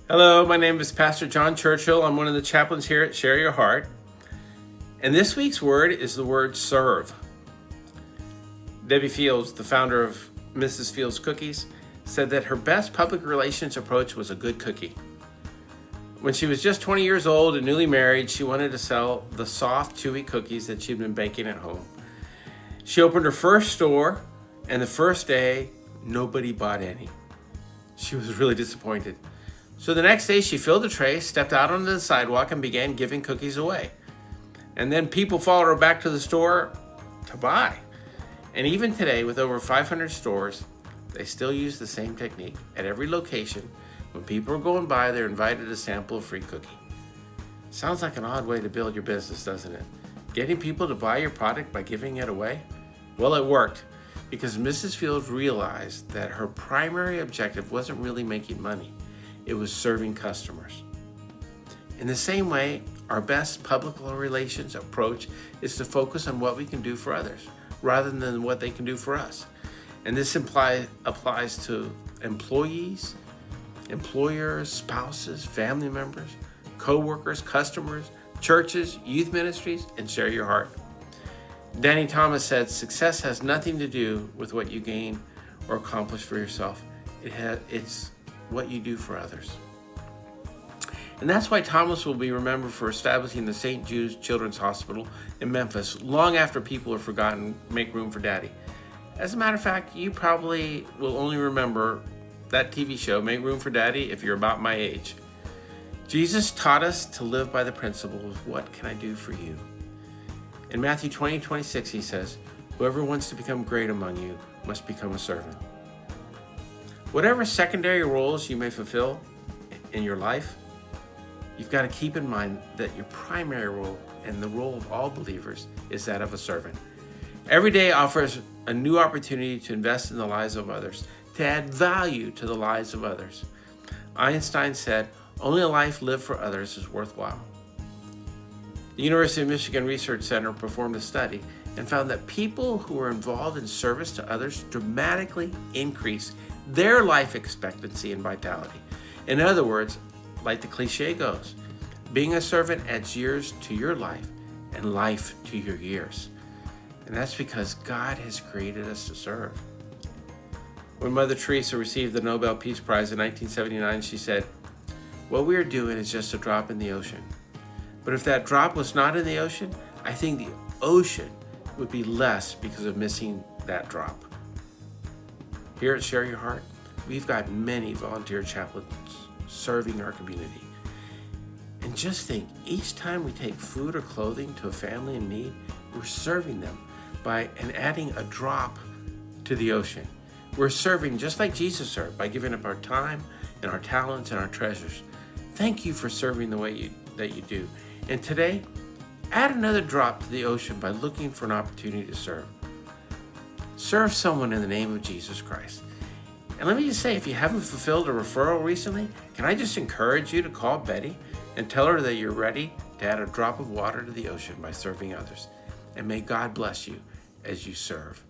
Hello, my name is Pastor John Churchill. I'm one of the chaplains here at Share Your Heart. And this week's word is the word serve. Debbie Fields, the founder of Mrs. Fields Cookies, said that her best public relations approach was a good cookie. When she was just 20 years old and newly married, she wanted to sell the soft, chewy cookies that she'd been baking at home. She opened her first store, and the first day, nobody bought any. She was really disappointed. So the next day she filled a tray, stepped out onto the sidewalk, and began giving cookies away. And then people followed her back to the store to buy. And even today, with over 500 stores, they still use the same technique. At every location, when people are going by, they're invited to sample a free cookie. Sounds like an odd way to build your business, doesn't it? Getting people to buy your product by giving it away? Well, it worked, because Mrs. Fields realized that her primary objective wasn't really making money. It was serving customers. In the same way, our best public relations approach is to focus on what we can do for others rather than what they can do for us. And this applies to employees, employers, spouses, family members, co-workers, customers, churches, youth ministries, and Share Your Heart. Danny Thomas said, success has nothing to do with what you gain or accomplish for yourself. It's what you do for others. And that's why Thomas will be remembered for establishing the St. Jude's Children's Hospital in Memphis long after people have forgotten Make Room for Daddy. As a matter of fact, you probably will only remember that TV show, Make Room for Daddy, if you're about my age. Jesus taught us to live by the principle of what can I do for you? In Matthew 20:26, he says, whoever wants to become great among you must become a servant. Whatever secondary roles you may fulfill in your life, you've got to keep in mind that your primary role and the role of all believers is that of a servant. Every day offers a new opportunity to invest in the lives of others, to add value to the lives of others. Einstein said, only a life lived for others is worthwhile. The University of Michigan Research Center performed a study and found that people who were involved in service to others dramatically increase their life expectancy and vitality. In other words, like the cliche goes, being a servant adds years to your life and life to your years. And that's because God has created us to serve. When Mother Teresa received the Nobel Peace Prize in 1979, she said, what we are doing is just a drop in the ocean. But if that drop was not in the ocean, I think the ocean would be less because of missing that drop. Here at Share Your Heart, we've got many volunteer chaplains serving our community. And just think, each time we take food or clothing to a family in need, we're serving them and adding a drop to the ocean. We're serving just like Jesus served, by giving up our time and our talents and our treasures. Thank you for serving the way that you do. And today, add another drop to the ocean by looking for an opportunity to serve. Serve someone in the name of Jesus Christ. And let me just say, if you haven't fulfilled a referral recently, can I just encourage you to call Betty and tell her that you're ready to add a drop of water to the ocean by serving others. And may God bless you as you serve.